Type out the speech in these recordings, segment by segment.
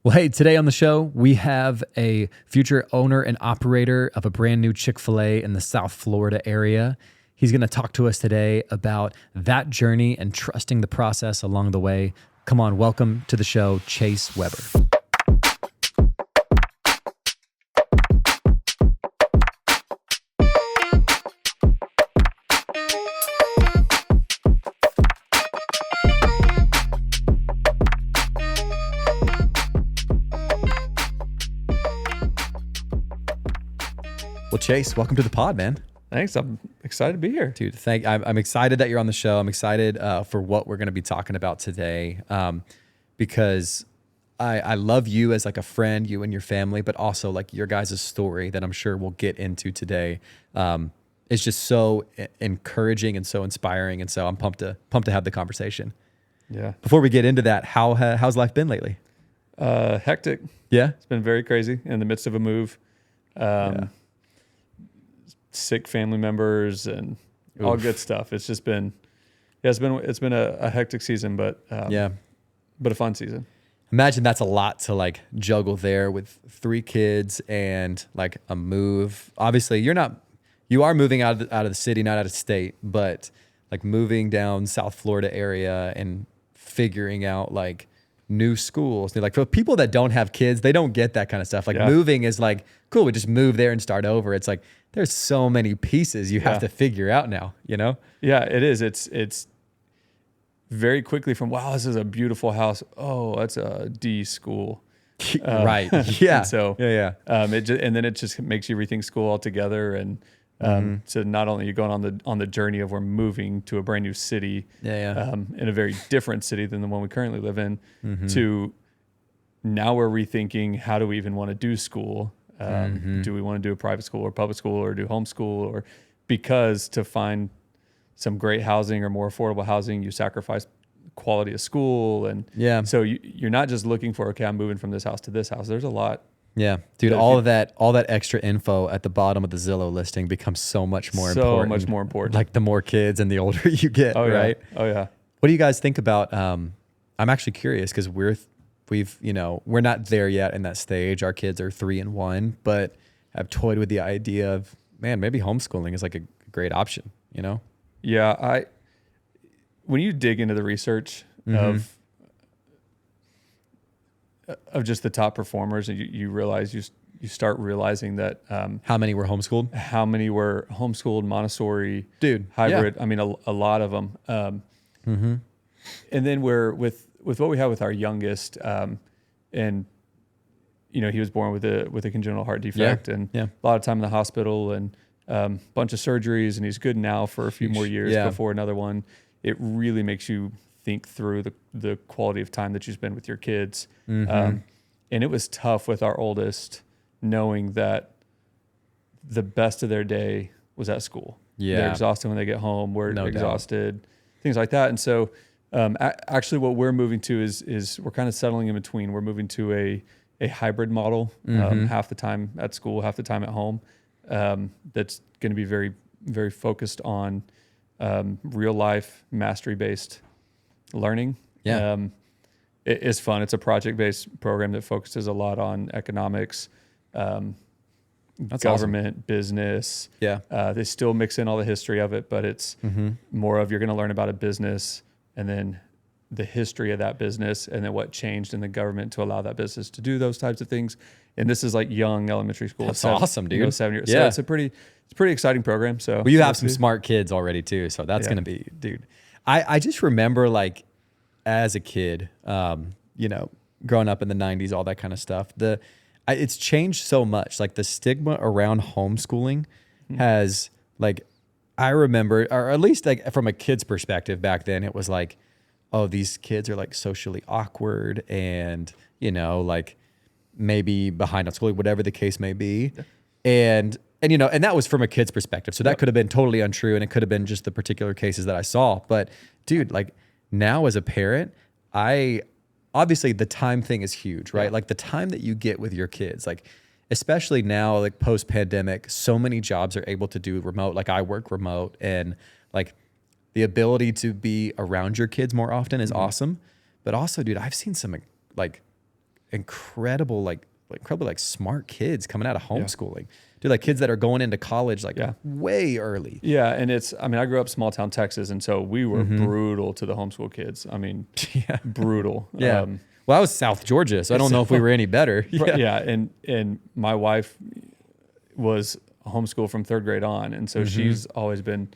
Well, hey, today on the show, we have a future owner and operator of a brand new Chick-Fil-A in the South Florida area. He's going to talk to us today about that journey and trusting the process along the way. Come on, welcome to the show, Chase Weber. Well, Chase, welcome to the pod, man. Thanks. I'm excited to be here. Dude, I'm excited that you're on the show. I'm excited for what we're going to be talking about today because I love you as like a friend, you and your family, but also like your guys' story that I'm sure we'll get into today. It's just so encouraging and so inspiring, and so I'm pumped to have the conversation. Yeah. Before we get into that, how's life been lately? Hectic. Yeah? It's been very crazy in the midst of a move. Sick family members and all good stuff. It's just been, it's been a hectic season, but a fun season. Imagine that's a lot to like juggle there with 3 kids and like a move. Obviously, you are moving out of the city, not out of state, but like moving down South Florida area and figuring out like new schools. They're like, for people that don't have kids, they don't get that kind of stuff. Like moving is like, cool, we just move there and start over. It's like, there's so many pieces you have to figure out now, you know? Yeah, it is. It's very quickly from, wow, this is a beautiful house. Oh, that's a D school. Right. Yeah. So and then it just makes you rethink school altogether. And so not only are you going on the journey of we're moving to a brand new city, in a very different city than the one we currently live in, to now we're rethinking, how do we even want to do school? Do we want to do a private school or public school or do homeschool? Or because to find some great housing or more affordable housing, you sacrifice quality of school. And so you're not just looking for, okay, I'm moving from this house to this house. There's a lot. Yeah, dude, all that extra info at the bottom of the Zillow listing becomes so much more important. So much more important. Like the more kids and the older you get, right? Oh yeah. What do you guys think about, I'm actually curious because we're not there yet in that stage. Our kids are 3 and 1, but I've toyed with the idea of, man, maybe homeschooling is like a great option, you know? Yeah, when you dig into the research of just the top performers, and you realize you start realizing that how many were homeschooled? How many were homeschooled, Montessori, Yeah. hybrid? I mean, a lot of them. And then we're with what we have with our youngest, and he was born with a congenital heart defect, and a lot of time in the hospital, and bunch of surgeries, and he's good now for a few more years before another one. It really makes you think through the quality of time that you spend with your kids. And it was tough with our oldest, knowing that the best of their day was at school. They're exhausted when they get home. We're exhausted, things like that. And so actually what we're moving to is we're kind of settling in between. We're moving to a hybrid model, half the time at school, half the time at home. That's going to be very, very focused on real life mastery-based learning. It's fun. It's a project-based program that focuses a lot on economics, government, awesome. business. They still mix in all the history of it, but it's more of, you're going to learn about a business and then the history of that business and then what changed in the government to allow that business to do those types of things. And this is like young elementary school. That's awesome, dude. 7 years. Yeah. So it's a pretty excining program. So you have some smart kids already too. So that's going to be, dude. I just remember like as a kid, growing up in the 90s, all that kind of stuff. It's changed so much. Like the stigma around homeschooling has like, I remember, or at least like from a kid's perspective back then, it was like, oh, these kids are like socially awkward and, like maybe behind on school, whatever the case may be. And that was from a kid's perspective. So that could have been totally untrue. And it could have been just the particular cases that I saw. But dude, like now as a parent, obviously the time thing is huge, right? Like the time that you get with your kids, like especially now, like post-pandemic, so many jobs are able to do remote. Like I work remote, and like the ability to be around your kids more often is awesome. But also, dude, I've seen some like incredibly like smart kids coming out of homeschooling. Dude, like kids that are going into college like way early. Yeah, and I grew up small town Texas, and so we were brutal to the homeschool kids. I mean, brutal. Yeah. Well, I was South Georgia, so I don't know if we were any better. And my wife was homeschooled from 3rd grade on, and so she's always been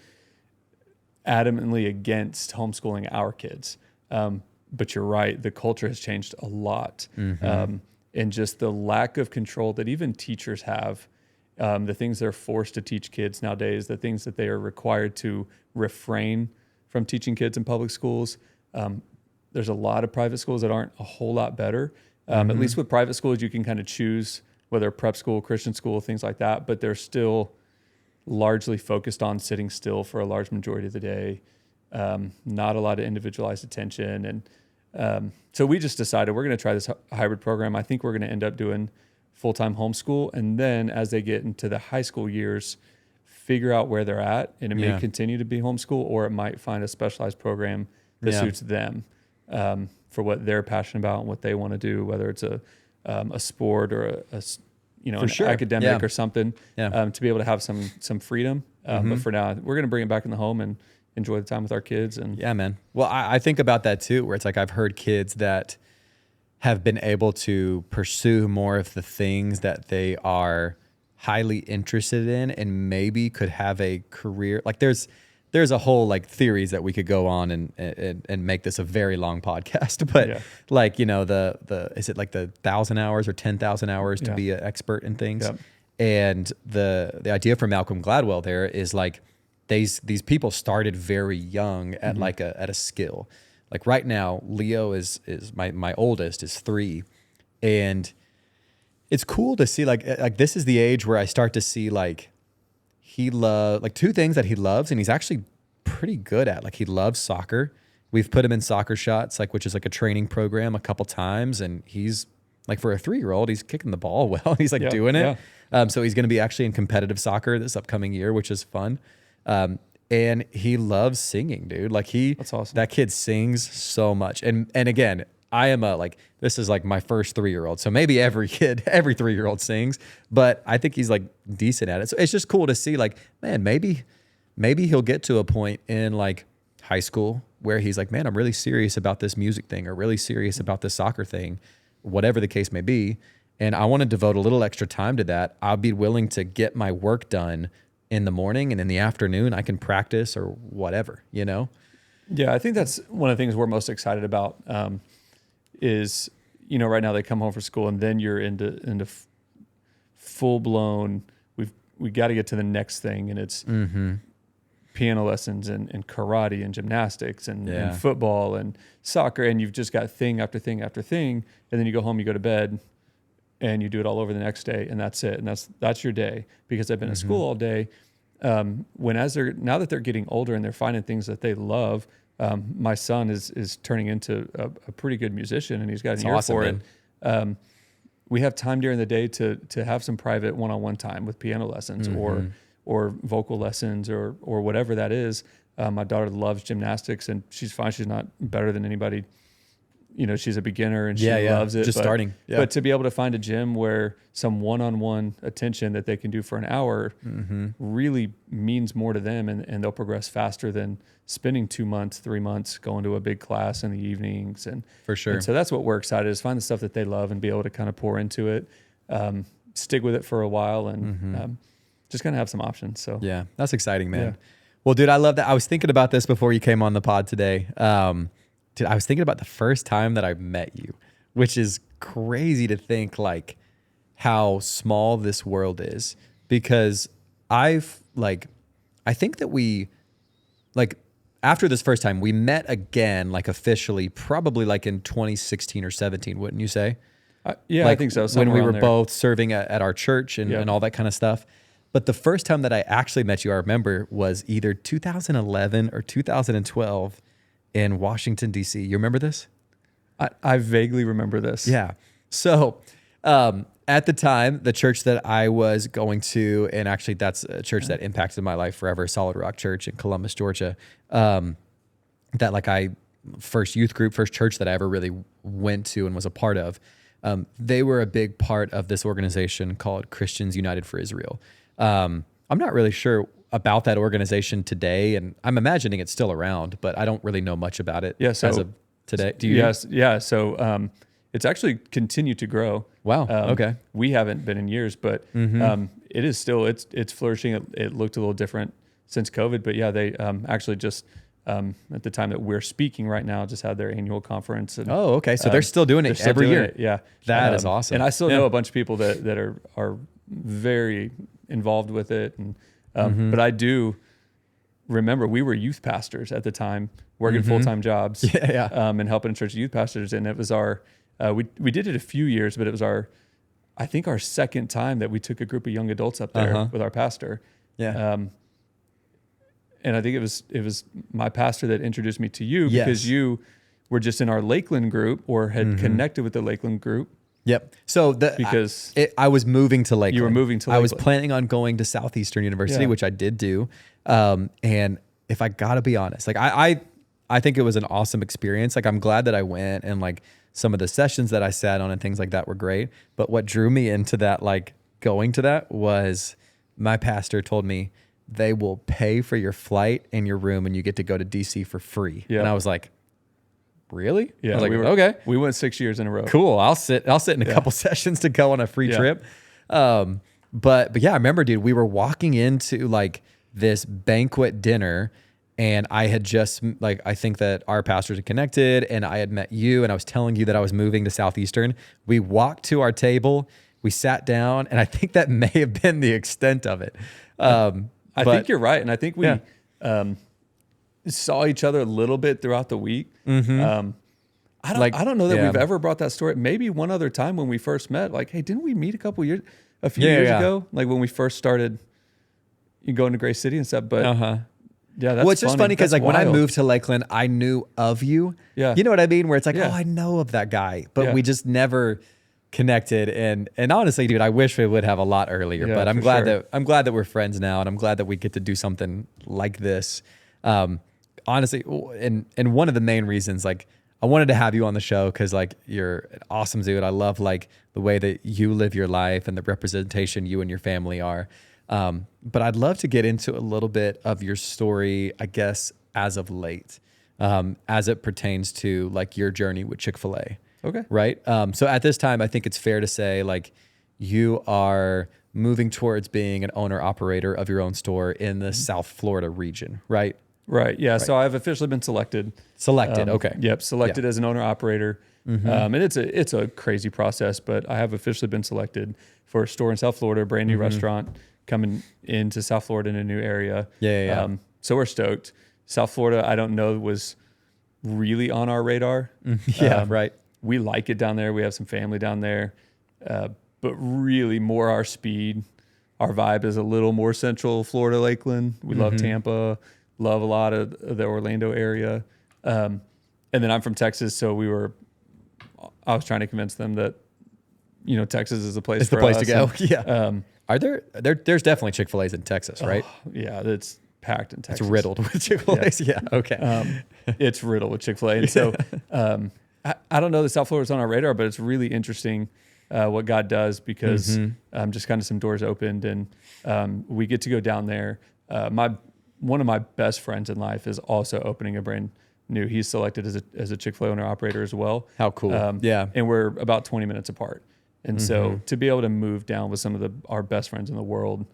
adamantly against homeschooling our kids. But you're right, the culture has changed a lot. And just the lack of control that even teachers have, the things they're forced to teach kids nowadays, the things that they are required to refrain from teaching kids in public schools. There's a lot of private schools that aren't a whole lot better. At least with private schools, you can kind of choose whether prep school, Christian school, things like that, but they're still largely focused on sitting still for a large majority of the day. Not a lot of individualized attention. And so we just decided we're going to try this hybrid program. I think we're going to end up doing full-time homeschool. And then as they get into the high school years, figure out where they're at. And it may continue to be homeschool, or it might find a specialized program that suits them for what they're passionate about and what they want to do, whether it's a sport or academic or something, to be able to have some freedom. But for now, we're going to bring it back in the home and enjoy the time with our kids. And yeah, man. Well, I think about that too, where it's like I've heard kids that have been able to pursue more of the things that they are highly interested in and maybe could have a career. Like there's a whole like theories that we could go on and make this a very long podcast, but like, you know, the is it like the 1,000 hours or 10,000 hours to be an expert in things? And the idea for Malcolm Gladwell there is like these people started very young at like at a skill. Like right now, Leo is my oldest is 3, and it's cool to see like this is the age where I start to see like he like 2 things that he loves, and he's actually pretty good at. Like he loves soccer. We've put him in Soccer Shots, like which is like a training program, a couple times, and he's like for a 3-year-old, he's kicking the ball well. He's like doing it. So he's going to be actually in competitive soccer this upcoming year, which is fun. And he loves singing, dude. Like that's awesome. That kid sings so much. And again, I am this is like my first 3-year-old. So maybe every 3-year-old sings, but I think he's like decent at it. So it's just cool to see like, man, maybe he'll get to a point in like high school where he's like, man, I'm really serious about this music thing, or really serious about this soccer thing, whatever the case may be. And I want to devote a little extra time to that. I'll be willing to get my work done in the morning, and in the afternoon I can practice or whatever, you know? Yeah, I think that's one of the things we're most excited about is, you know, right now they come home from school and then you're into full blown, we got to get to the next thing, and it's piano lessons and karate and gymnastics and football and soccer, and you've just got thing after thing after thing, and then you go home, you go to bed, and you do it all over the next day, and that's it, and that's your day, because I've been at school all day. Now that they're getting older and they're finding things that they love, my son is turning into a pretty good musician, and he's got an ear for it. We have time during the day to have some private one-on-one time with piano lessons or vocal lessons or whatever that is. My daughter loves gymnastics, and she's fine. She's not better than anybody. You know, she's a beginner and she loves it. Starting. Yeah. But to be able to find a gym where some one-on-one attention that they can do for an hour really means more to them, and they'll progress faster than spending 2 months, 3 months going to a big class in the evenings. And for sure. And so that's what we're excited is find the stuff that they love and be able to kind of pour into it, stick with it for a while, and just kind of have some options. So yeah, that's exciting, man. Yeah. Well, dude, I love that. I was thinking about this before you came on the pod today. Dude, I was thinking about the first time that I met you, which is crazy to think like how small this world is, because I think that we like after this first time we met again, like officially, probably like in 2016 or 17, wouldn't you say? Yeah, like I think so. When we were both serving at our church and all that kind of stuff. But the first time that I actually met you, I remember, was either 2011 or 2012 in Washington, D.C. You remember this? I vaguely remember this. Yeah. So at the time, the church that I was going to, and actually that's a church that impacted my life forever, Solid Rock Church in Columbus, Georgia, that like first youth group, first church that I ever really went to and was a part of. They were a big part of this organization called Christians United for Israel. I'm not really sure about that organization today, and I'm imagining it's still around, but I don't really know much about it as of today. Do you? Yes. Yeah. So it's actually continued to grow. Wow. Okay. We haven't been in years, but it is still, it's flourishing. It looked a little different since COVID, but yeah, they actually just at the time that we're speaking right now, just had their annual conference. And, okay. So they're still doing it every year. Yeah. That is awesome. And I still know a bunch of people that are very involved with it. And but I do remember we were youth pastors at the time, working full-time jobs and helping in church youth pastors. And it was we did it a few years, but it was I think our second time that we took a group of young adults up there with our pastor. Yeah. And I think it was my pastor that introduced me to you because you were just in our Lakeland group or had connected with the Lakeland group. Yep. So I was moving to Lakeland. You were moving to Lakeland. I was planning on going to Southeastern University, which I did do. And if I gotta be honest, like I think it was an awesome experience. Like I'm glad that I went, and like some of the sessions that I sat on and things like that were great. But what drew me into that, like going to that, was my pastor told me they will pay for your flight and your room, and you get to go to DC for free. Yeah. And I was like, really? Yeah. I was like, okay. We went 6 years in a row. Cool. I'll sit in a couple sessions to go on a free trip. But yeah, I remember, dude, we were walking into like this banquet dinner, and I had just I think that our pastors had connected, and I had met you, and I was telling you that I was moving to Southeastern. We walked to our table, we sat down, and I think that may have been the extent of it. I think you're right. And I think we saw each other a little bit throughout the week. I don't know that we've ever brought that story. Maybe one other time when we first met, like, hey, didn't we meet a few years ago? Like when we first started going to Grace City and stuff. But yeah, that's well, it's just funny because like when I moved to Lakeland, I knew of you. Yeah. You know what I mean? Where it's like, oh, I know of that guy. But we just never connected. And honestly, dude, I wish we would have a lot earlier. But I'm glad that we're friends now, and I'm glad that we get to do something like this. Honestly, and one of the main reasons, like, I wanted to have you on the show because like you're an awesome dude. I love like the way that you live your life and the representation you and your family are. But I'd love to get into a little bit of your story, I guess, as of late, as it pertains to like your journey with Chick-Fil-A. Okay. Right. So at this time, I think it's fair to say like you are moving towards being an owner operator of your own store in the South Florida region, right? Right. Yeah. Right. So I've officially been selected. Okay. Yep. Selected as an owner operator. And it's a crazy process, but I have officially been selected for a store in South Florida, a brand new restaurant coming into South Florida in a new area. Yeah. So we're stoked. South Florida, I don't know, was really on our radar. Right. We like it down there. We have some family down there, but really more our speed. Our vibe is a little more central Florida, Lakeland. We love Tampa, love a lot of the Orlando area. And then I'm from Texas, so I was trying to convince them that, Texas is the place for us. It's the place to go. Are there's definitely Chick-fil-A's in Texas, right? Yeah, it's packed in Texas. It's riddled with Chick-fil-A's. Yeah. Okay. It's riddled with Chick-fil-A. And so I don't know that South Florida's on our radar, but it's really interesting what God does because just kind of some doors opened, and we get to go down there. One of my best friends in life is also opening a brand new. He's selected as a Chick-fil-A owner operator as well. How cool. And we're about 20 minutes apart. And so to be able to move down with some of our best friends in the world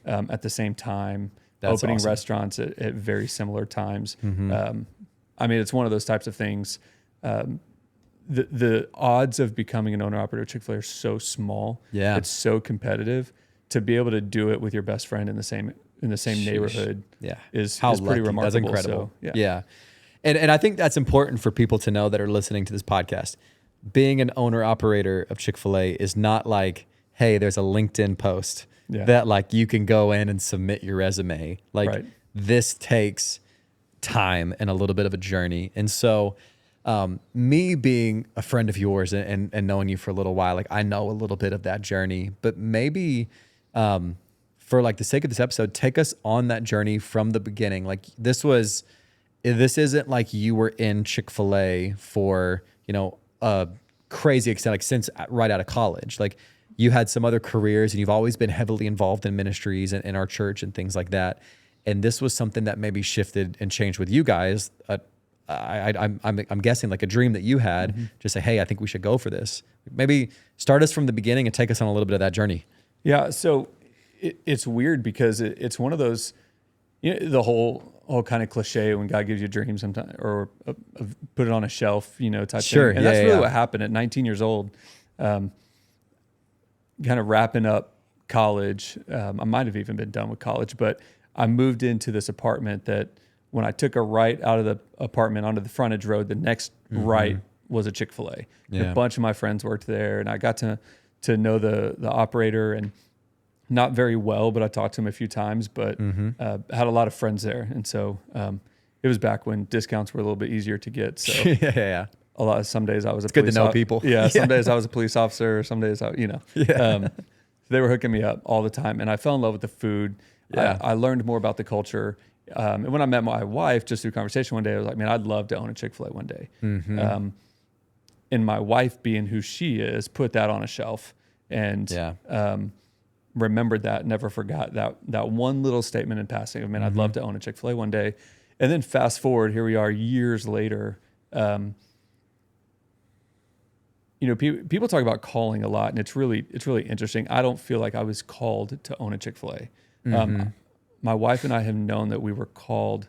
at the same time, that's opening awesome. Restaurants at very similar times. It's one of those types of things. The odds of becoming an owner operator of Chick-fil-A are so small. Yeah. It's so competitive. To be able to do it with your best friend in the same neighborhood is pretty remarkable. That's incredible. So, yeah. And I think that's important for people to know that are listening to this podcast. Being an owner operator of Chick-fil-A is not like, hey, there's a LinkedIn post that like you can go in and submit your resume. Like this takes time and a little bit of a journey. And so me being a friend of yours and knowing you for a little while, like I know a little bit of that journey, but maybe for like the sake of this episode, take us on that journey from the beginning. Like this isn't like you were in Chick-fil-A for, a crazy extent, like since right out of college. Like you had some other careers and you've always been heavily involved in ministries and in our church and things like that. And this was something that maybe shifted and changed with you guys. I'm guessing like a dream that you had, just say, hey, I think we should go for this. Maybe start us from the beginning and take us on a little bit of that journey. Yeah. So it's weird because it's one of those, the whole kind of cliche when God gives you a dream sometimes, or put it on a shelf, type Sure. thing. And that's really what happened at 19 years old. Kind of wrapping up college. I might have even been done with college, but I moved into this apartment that when I took a right out of the apartment onto the frontage road, the next right was a Chik-Fil-A. Yeah. A bunch of my friends worked there, and I got to know the operator, and not very well, but I talked to him a few times, but had a lot of friends there. And so it was back when discounts were a little bit easier to get. So some days I was good to know people. Yeah. Some days I was a police officer. Some days they were hooking me up all the time, and I fell in love with the food. Yeah. I learned more about the culture. And when I met my wife, just through conversation one day, I was like, man, I'd love to own a Chik-Fil-A one day. And my wife, being who she is, put that on a shelf and remembered that, never forgot that one little statement in passing of, man, I'd love to own a Chik-Fil-A one day. And then fast forward, here we are years later. People talk about calling a lot, and it's really interesting. I don't feel like I was called to own a Chik-Fil-A. My wife and I have known that we were called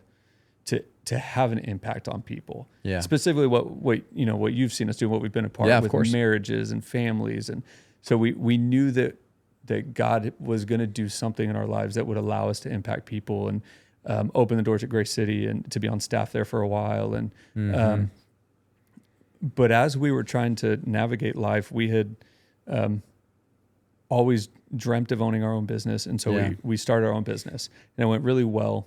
to have an impact on people. Yeah. Specifically what you've seen us do, what we've been a part of with marriages and families. And so we knew that God was going to do something in our lives that would allow us to impact people and open the doors at Grace City and to be on staff there for a while. And but as we were trying to navigate life, we had always dreamt of owning our own business. And so we started our own business, and it went really well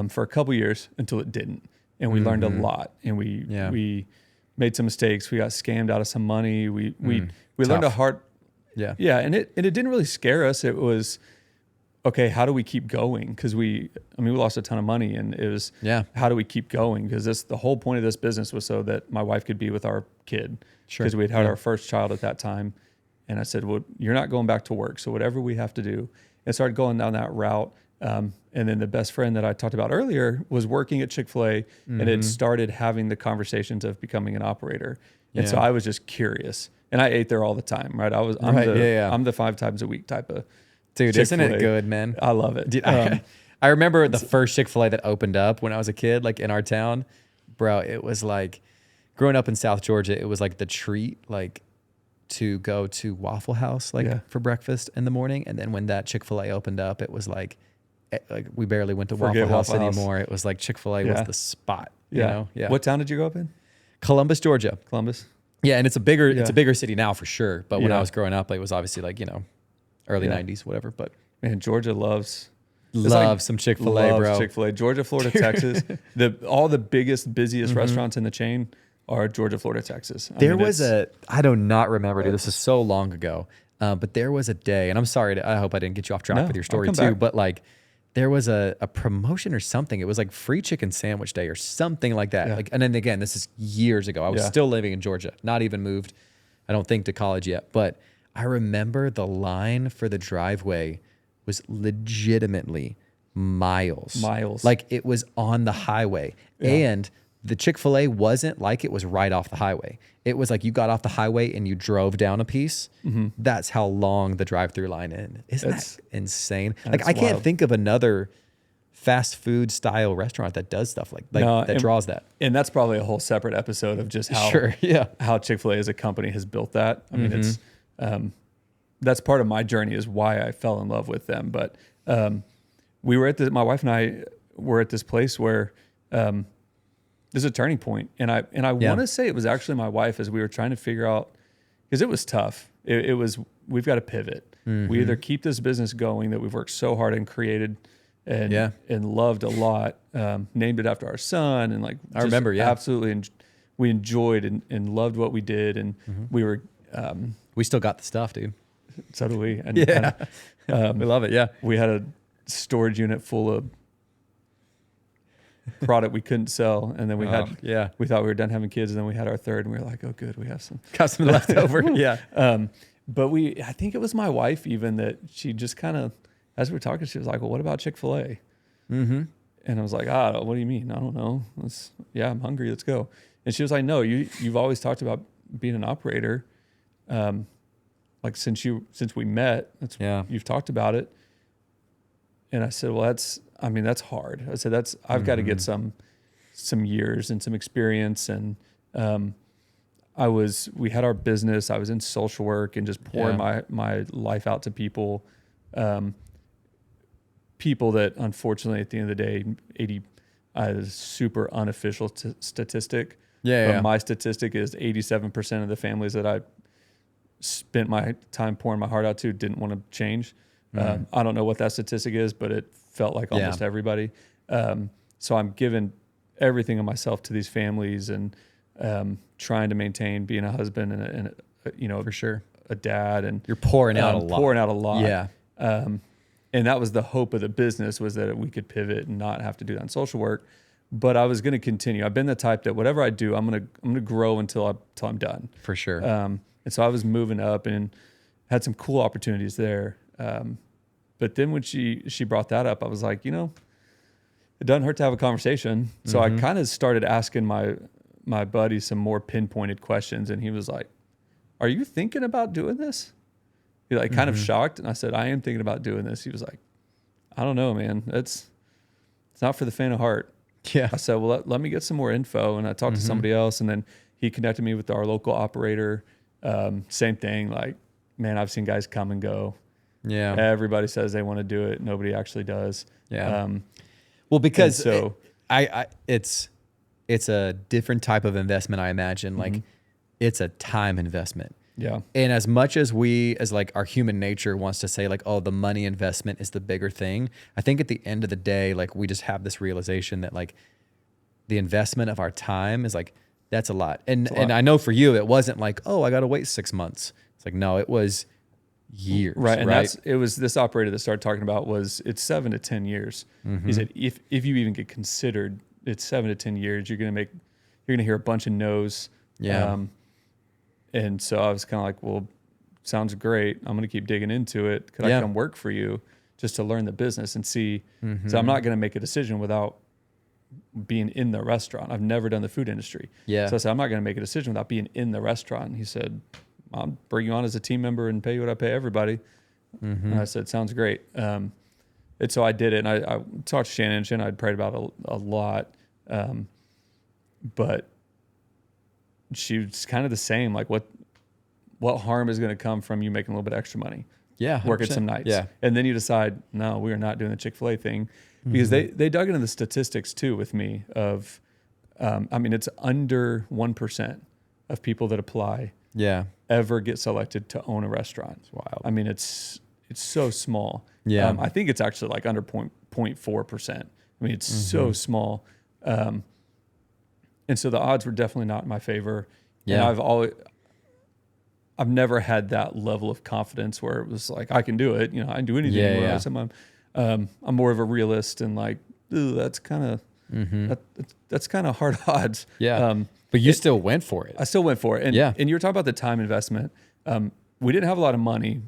for a couple years until it didn't. And we learned a lot, and we made some mistakes. We got scammed out of some money. We learned a hard, and it didn't really scare us. It was, okay, how do we keep going? Because we lost a ton of money, and it was, how do we keep going? Because the whole point of this business was so that my wife could be with our kid, because we had our first child at that time. And I said, well, you're not going back to work, so whatever we have to do. And started going down that route. And then the best friend that I talked about earlier was working at Chik-Fil-A and had started having the conversations of becoming an operator. And so I was just curious. And I ate there all the time, right? I'm the 5 times a week type of dude. Chik-Fil-A. Isn't it good, man? I love it. Dude, I remember the first Chick-fil-A that opened up when I was a kid, like in our town. Bro, it was like, growing up in South Georgia, it was like the treat, like to go to Waffle House for breakfast in the morning. And then when that Chick-fil-A opened up, it was like we barely went to Waffle House anymore. It was like Chick-fil-A was the spot. You know? What town did you grow up in? Columbus, Georgia. Columbus. Yeah, and it's a bigger city now for sure. But when I was growing up, it was obviously like, early 90s, whatever. But man, Georgia loves some Chick-fil-A, bro. Chick-fil-A. Georgia, Florida, Texas. All the biggest, busiest restaurants in the chain are Georgia, Florida, Texas. I do not remember, dude. This is so long ago. But there was a day, and I'm sorry, I hope I didn't get you off track with your story too. But like, there was a promotion or something. It was like free chicken sandwich day or something like that. Like, and then again, this is years ago. I was still living in Georgia, not even moved, I don't think, to college yet. But I remember the line for the driveway was legitimately miles. Like it was on the highway. And the Chick-fil-A wasn't like it was right off the highway. It was like you got off the highway and you drove down a piece. That's how long the drive-through line is. Isn't that insane? Like I can't think of another fast food style restaurant that does stuff that draws that. And that's probably a whole separate episode of just how Chick-fil-A as a company has built that. I mean, it's that's part of my journey, is why I fell in love with them. But we were my wife and I were at this place where there's a turning point. And I want to say it was actually my wife, as we were trying to figure out, because it was tough. It was, we've got to pivot. We either keep this business going that we've worked so hard and created and loved a lot, named it after our son. And like, I remember, absolutely. We enjoyed and loved what we did. And we were, we still got the stuff, dude. So do we. And, we love it. Yeah. We had a storage unit full of product we couldn't sell, and then we yeah. we thought we were done having kids, and then we had our third, and we were like, oh, good, we have some Got some left over. Yeah. But I think it was my wife even that she just kind of, as we were talking, she was like, well, what about Chick-Fil-A? Mm-hmm. And I was like, what do you mean? I don't know. I'm hungry. Let's go. And she was like, no, you've always talked about being an operator. Like since we met, you've talked about it. And I said, well, that's hard. I said, I've got to get some years and some experience. And, we had our business, I was in social work and just pouring my life out to people, people that unfortunately at the end of the day, is a super unofficial statistic. But my statistic is 87% of the families that I spent my time pouring my heart out to didn't want to change. I don't know what that statistic is, but it felt like almost everybody. So I'm giving everything of myself to these families and trying to maintain being a husband and for sure, a dad, and you're pouring out a lot. Yeah. And that was the hope of the business, was that we could pivot and not have to do that in social work. But I was going to continue. I've been the type that whatever I do, I'm going to grow until I'm done. For sure. And so I was moving up and had some cool opportunities there. But then when she brought that up, I was like, it doesn't hurt to have a conversation. So I kind of started asking my buddy some more pinpointed questions, and he was like, are you thinking about doing this? He like kind of shocked. And I said, I am thinking about doing this. He was like, I don't know, man. It's not for the faint of heart. Yeah. I said, well, let me get some more info. And I talked to somebody else, and then he connected me with our local operator. Same thing. Like, man, I've seen guys come and go. Yeah. Everybody says they want to do it. Nobody actually does. Yeah. Well, because it's a different type of investment, I imagine. Like it's a time investment. Yeah. And as much as like our human nature wants to say like, oh, the money investment is the bigger thing, I think at the end of the day, like we just have this realization that like the investment of our time is like, that's a lot. And I know for you, it wasn't like, oh, I got to wait 6 months. It's like, no, it was years. Right. And it was this operator that started talking about it's 7 to 10 years. He said, if you even get considered, it's 7 to 10 years. You're going to hear a bunch of no's. Yeah. And so I was kind of like, well, sounds great. I'm going to keep digging into it. Could I come work for you just to learn the business and see? So I'm not going to make a decision without being in the restaurant. I've never done the food industry. Yeah. So I said, I'm not going to make a decision without being in the restaurant. And he said, I'll bring you on as a team member and pay you what I pay everybody. And I said, sounds great. And so I did it. And I talked to Shannon. Shannon I'd prayed about a lot. But she was kind of the same. Like what harm is going to come from you making a little bit extra money? Yeah. 100%. Working some nights. Yeah. And then you decide, no, we are not doing the Chick-Fil-A thing, because they dug into the statistics too with me of, it's under 1% of people that apply ever get selected to own a restaurant. It's wild. I mean, it's so small. Yeah. I think it's actually like under 0.4%. I mean, it's so small. And so the odds were definitely not in my favor. Yeah. And I've never had that level of confidence where it was like, I can do it. I can do anything. I'm more of a realist, and like, ooh, that's kind of, that's kind of hard odds. Yeah. But you still went for it. I still went for it. And, and you were talking about the time investment. We didn't have a lot of money,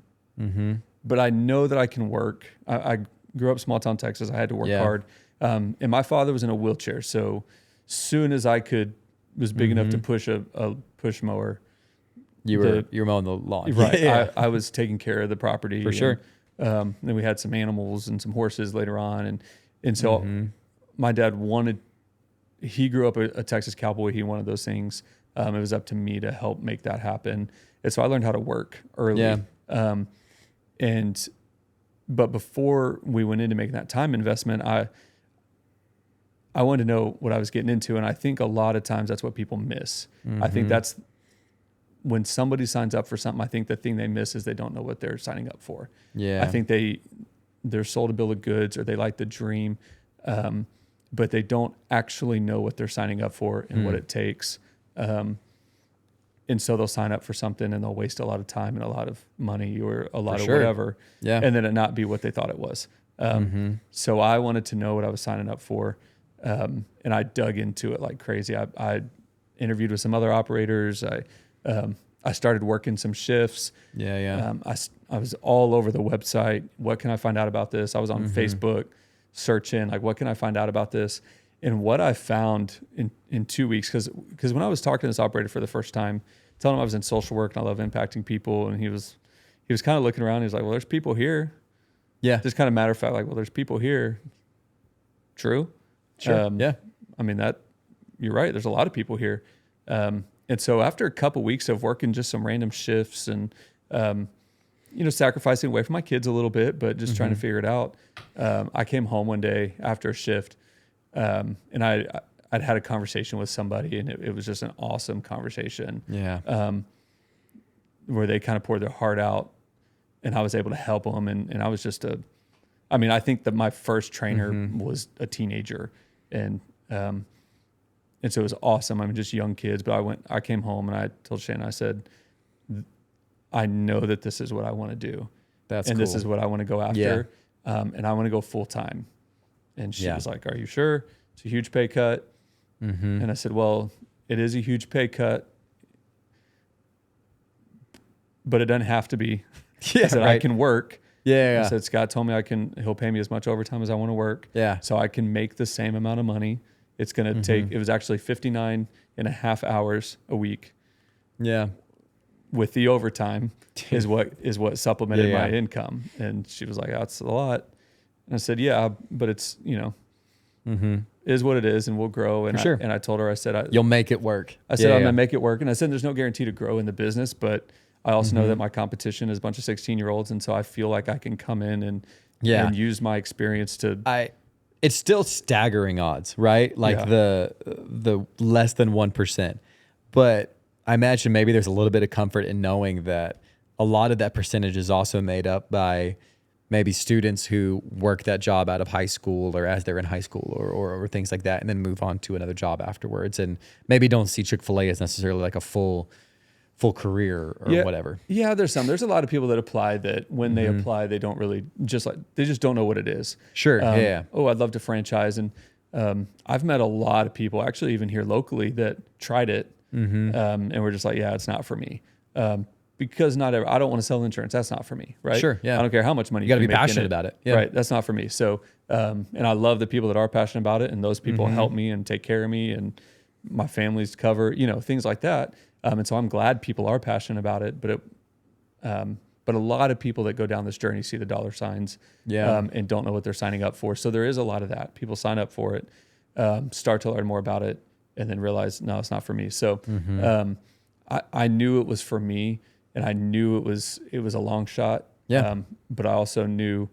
but I know that I can work. I grew up small town Texas. I had to work hard. And my father was in a wheelchair. So soon as I was big enough to push a push mower, you were mowing the lawn. Right. Yeah. I was taking care of the property. For sure. Then we had some animals and some horses later on. And so my dad he grew up a Texas cowboy. He wanted those things. It was up to me to help make that happen. And so I learned how to work early. Yeah. But before we went into making that time investment, I wanted to know what I was getting into. And I think a lot of times that's what people miss. I think that's when somebody signs up for something, I think the thing they miss is they don't know what they're signing up for. Yeah. I think they're sold a bill of goods, or they like the dream, but they don't actually know what they're signing up for and what it takes. And so they'll sign up for something and they'll waste a lot of time and a lot of money or a lot of whatever. Yeah. And then it not be what they thought it was. So I wanted to know what I was signing up for. And I dug into it like crazy. I interviewed with some other operators. I started working some shifts. Yeah. I was all over the website. What can I find out about this? I was on Facebook searching, like, what can I find out about this? And what I found in 2 weeks, because when I was talking to this operator for the first time, telling him I was in social work and I love impacting people, and he was kind of looking around. He was like, well, there's people here. Yeah. Just kind of matter of fact, like, well, there's people here. True. Sure. Yeah. I mean, you're right. There's a lot of people here. And so after a couple weeks of working just some random shifts and, sacrificing away from my kids a little bit, but just trying to figure it out. I came home one day after a shift, and I'd had a conversation with somebody, and it was just an awesome conversation. Yeah. Where they kind of poured their heart out, and I was able to help them. And I was just I think that my first trainer was a teenager, and so it was awesome. I mean, just young kids, but I came home and I told Shannon, I said, I know that this is what I want to do. That's and cool. This is what I want to go after. Yeah. And I want to go full time. And she was like, are you sure? It's a huge pay cut. And I said, well, it is a huge pay cut, but it doesn't have to be. Yeah, I said, I can work. Yeah. I said, Scott told me he'll pay me as much overtime as I want to work. Yeah. So I can make the same amount of money. It's going to it was actually 59 and a half hours a week. Yeah. With the overtime is what supplemented my income. And she was like, that's a lot. And I said, yeah, but it's, is what it is, and we'll grow. And sure. I told her, I said, you'll make it work. I said, I'm going to make it work. And I said, there's no guarantee to grow in the business, but I also know that my competition is a bunch of 16-year-olds. And so I feel like I can come in and use my experience to, it's still staggering odds, right? Like the less than 1%, but I imagine maybe there's a little bit of comfort in knowing that a lot of that percentage is also made up by maybe students who work that job out of high school or as they're in high school or things like that, and then move on to another job afterwards, and maybe don't see Chick-Fil-A as necessarily like a full career or whatever. Yeah, there's a lot of people that apply that when they apply, they don't really they just don't know what it is. Sure. Oh, I'd love to franchise. And I've met a lot of people actually even here locally that tried it. And we're just like, yeah, it's not for me. Because I don't want to sell insurance. That's not for me. Right. Sure. Yeah. I don't care how much money you got to be passionate about it. Yeah. Right. That's not for me. So, and I love the people that are passionate about it, and those people help me and take care of me, and my family's cover, things like that. And so I'm glad people are passionate about it, but a lot of people that go down this journey see the dollar signs, and don't know what they're signing up for. So there is a lot of that. People sign up for it, start to learn more about it, and then realize, no, it's not for me. So I knew it was for me, and I knew it was a long shot. Yeah. But I also knew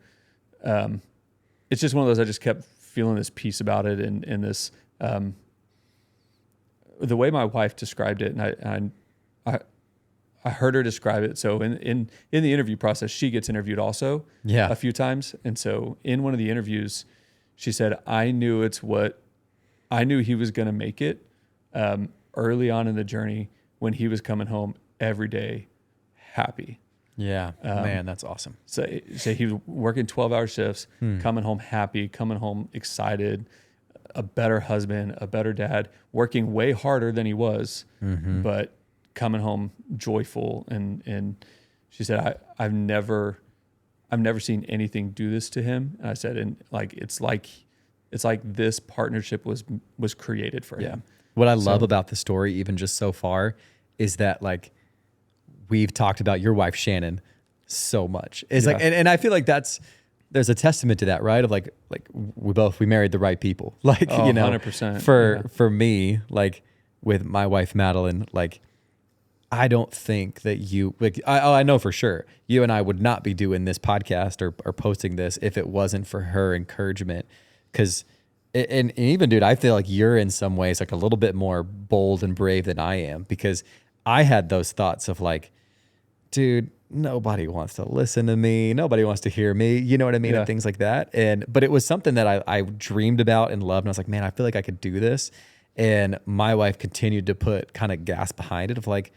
it's just one of those, I just kept feeling this peace about it, and this the way my wife described it, and I heard her describe it. So in the interview process, she gets interviewed also a few times. And so in one of the interviews, she said, I knew he was going to make it early on in the journey when he was coming home every day happy. Yeah. Man, that's awesome. So he was working 12-hour shifts, coming home happy, coming home excited, a better husband, a better dad, working way harder than he was, but coming home joyful. And she said, I've never seen anything do this to him. And I said, and like, it's like this partnership was created for him. What I love about the story, even just so far, is that like we've talked about your wife, Shannon, so much. It's like, and I feel like there's a testament to that, right? Of like we married the right people. Like, 100%. For me, like with my wife, Madeline, like, I don't think that I know for sure you and I would not be doing this podcast or posting this if it wasn't for her encouragement. Cause, and even dude, I feel like you're in some ways like a little bit more bold and brave than I am, because I had those thoughts of like, dude, nobody wants to listen to me. Nobody wants to hear me. You know what I mean? Yeah. And things like that. But it was something that I dreamed about and loved. And I was like, man, I feel like I could do this. And my wife continued to put kind of gas behind it of like,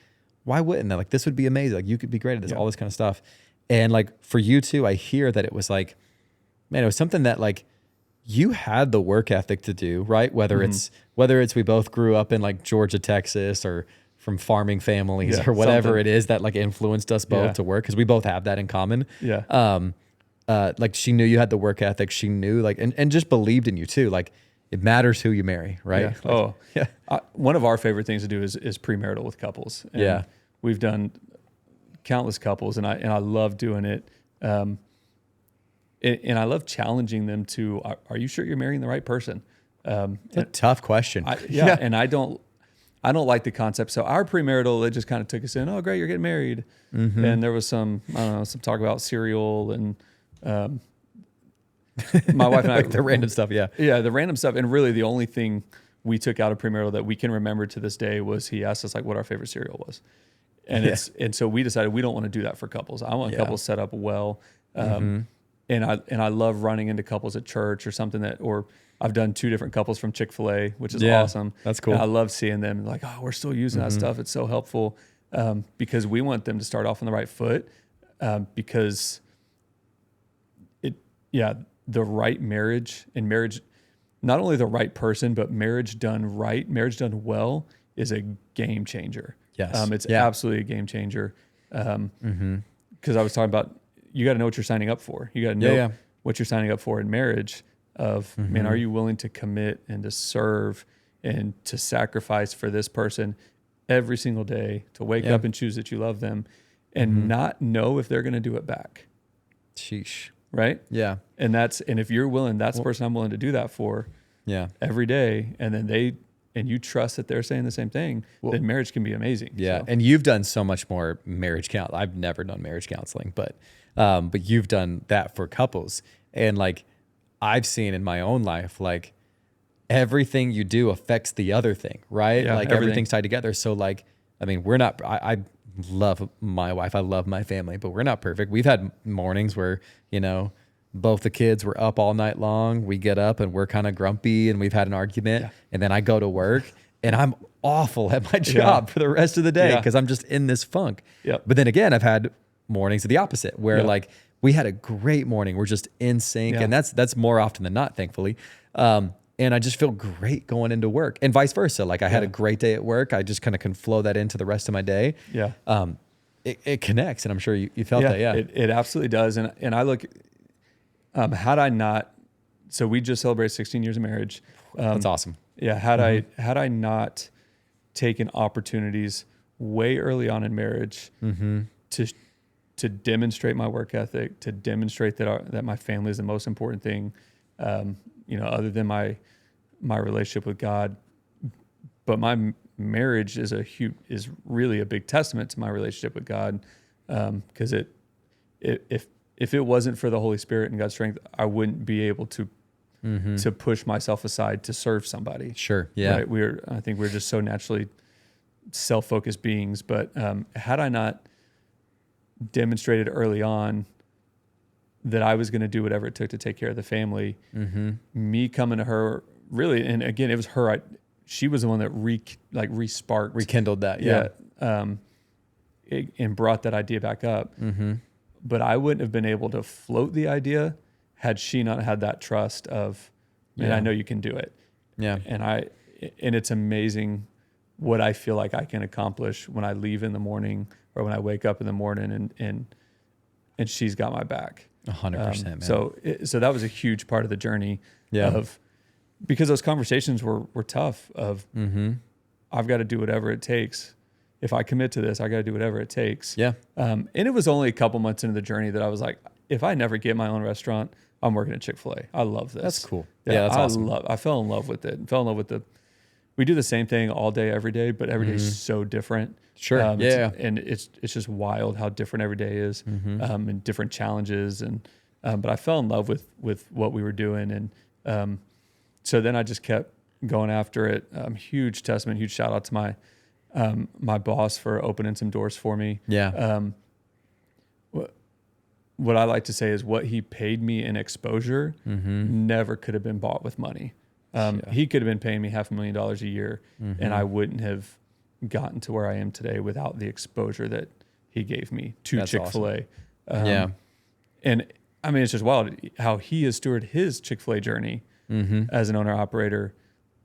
why wouldn't that? Like, this would be amazing. Like, you could be great at this, all this kind of stuff. And like for you too, I hear that it was like, man, it was something that like you had the work ethic to do, right? Whether it's we both grew up in like Georgia, Texas, or from farming families or whatever it is that like influenced us both to work, because we both have that in common. Yeah. Like she knew you had the work ethic. She knew like, and just believed in you too. Like it matters who you marry, right? Yeah. Like, One of our favorite things to do is premarital with couples. And we've done countless couples, and I love doing it. And I love challenging them to, are you sure you're marrying the right person? It's a tough question. And I don't like the concept. So our premarital, it just kind of took us in, oh, great, you're getting married. And there was some talk about cereal and my wife and I. Like the random stuff, Yeah, the random stuff. And really the only thing we took out of premarital that we can remember to this day was he asked us like what our favorite cereal was. And and so we decided we don't want to do that for couples. I want couples set up well. And I love running into couples at church or something or I've done 2 different couples from Chik-Fil-A, which is awesome. That's cool. And I love seeing them like, oh, we're still using that stuff. It's so helpful because we want them to start off on the right foot because the right marriage and marriage, not only the right person, but marriage done right, marriage done well is a game changer. Yes. It's absolutely a game changer. Because I was talking about, you got to know what you're signing up for. You got to know what you're signing up for in marriage of, man, are you willing to commit and to serve and to sacrifice for this person every single day, to wake up and choose that you love them and not know if they're going to do it back. Sheesh. Right? Yeah. And if you're willing, that's the person I'm willing to do that for every day. And then and you trust that they're saying the same thing, then marriage can be amazing. Yeah. So. And you've done so much more marriage counseling. I've never done marriage counseling, but you've done that for couples. And like, I've seen in my own life, like everything you do affects the other thing, right? Yeah, like everything's tied together. So like, I mean, I love my wife. I love my family, but we're not perfect. We've had mornings where, both the kids were up all night long. We get up and we're kind of grumpy and we've had an argument. And then I go to work and I'm awful at my job for the rest of the day because I'm just in this funk. But then again, I've had mornings of the opposite where like we had a great morning. We're just in sync. And that's more often than not, thankfully. And I just feel great going into work and vice versa. Like I had a great day at work. I just kind of can flow that into the rest of my day. It connects. And I'm sure you felt that. Yeah, it absolutely does. And I look, had I not, so we just celebrated 16 years of marriage. That's awesome. Yeah. Had I not taken opportunities way early on in marriage to demonstrate my work ethic, to demonstrate that my family is the most important thing, other than my relationship with God, but my marriage is really a big testament to my relationship with God. Cause if it wasn't for the Holy Spirit and God's strength, I wouldn't be able to push myself aside to serve somebody. Sure. Yeah. Right? I think we're just so naturally self-focused beings, but had I not demonstrated early on that I was going to do whatever it took to take care of the family, me coming to her really, and again, it was her, she was the one that rekindled that. And brought that idea back up. But I wouldn't have been able to float the idea had she not had that trust of, man, I know you can do it. Yeah. And it's amazing what I feel like I can accomplish when I leave in the morning or when I wake up in the morning and she's got my back. 100%, man. So that was a huge part of the journey because those conversations were tough of, I've got to do whatever it takes. If I commit to this, I got to do whatever it takes. Yeah. And it was only a couple months into the journey that I was like, if I never get my own restaurant, I'm working at Chik-Fil-A. I love this. That's cool. Yeah, that's awesome. I fell in love with it. We do the same thing all day, every day, but every day is so different. Sure. And it's just wild how different every day is, and different challenges. But I fell in love with what we were doing. And so then I just kept going after it. Huge testament, huge shout out to my boss for opening some doors for me. Yeah. What I like to say is what he paid me in exposure never could have been bought with money. He could have been paying me $500,000 a year and I wouldn't have gotten to where I am today without the exposure that he gave me to That's Chik-Fil-A. Awesome. And I mean, it's just wild how he has stewarded his Chik-Fil-A journey as an owner operator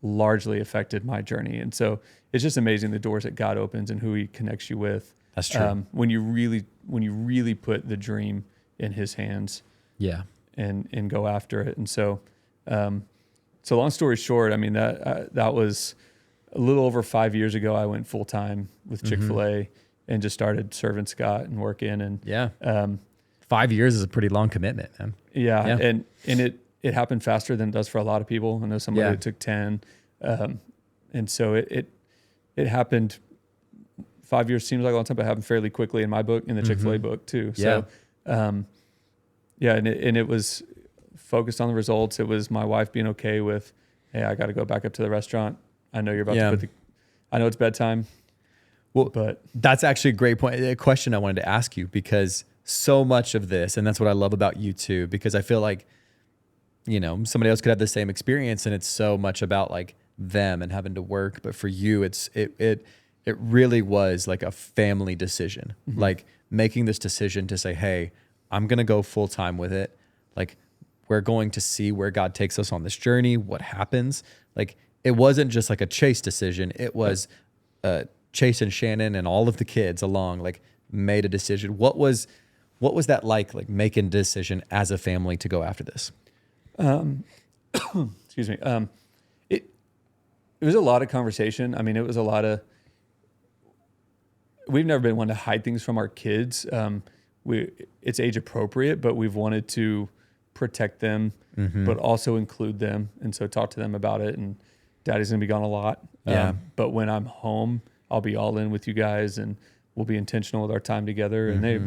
largely affected my journey. And so it's just amazing the doors that God opens and who he connects you with. That's true. When you really put the dream in his hands. Yeah. And go after it. And so, so long story short, I mean, that was a little over 5 years ago. I went full time with Chik-Fil-A and just started serving Scott and working. And 5 years is a pretty long commitment, man. Yeah. And it happened faster than it does for a lot of people. I know somebody that took 10. And so it happened. 5 years seems like a long time, but it happened fairly quickly in my book, in the Chik-Fil-A book too. So, and it was focused on the results. It was my wife being okay with, hey, I got to go back up to the restaurant. I know you're about to put I know it's bedtime. Well, but that's actually a great point. A question I wanted to ask you, because so much of this, and that's what I love about you too, because I feel like, somebody else could have the same experience and it's so much about like them and having to work. But for you, it really was like a family decision, like making this decision to say, hey, I'm going to go full time with it. Like, we're going to see where God takes us on this journey, what happens. Like, it wasn't just like a Chase decision. It was Chase and Shannon and all of the kids along, like, made a decision. What was that like making a decision as a family to go after this? Excuse me. It was a lot of conversation. I mean, it was a lot of, we've never been one to hide things from our kids. It's age appropriate, but we've wanted to protect them, but also include them. And so talk to them about it. And Daddy's going to be gone a lot. But when I'm home, I'll be all in with you guys and we'll be intentional with our time together. And they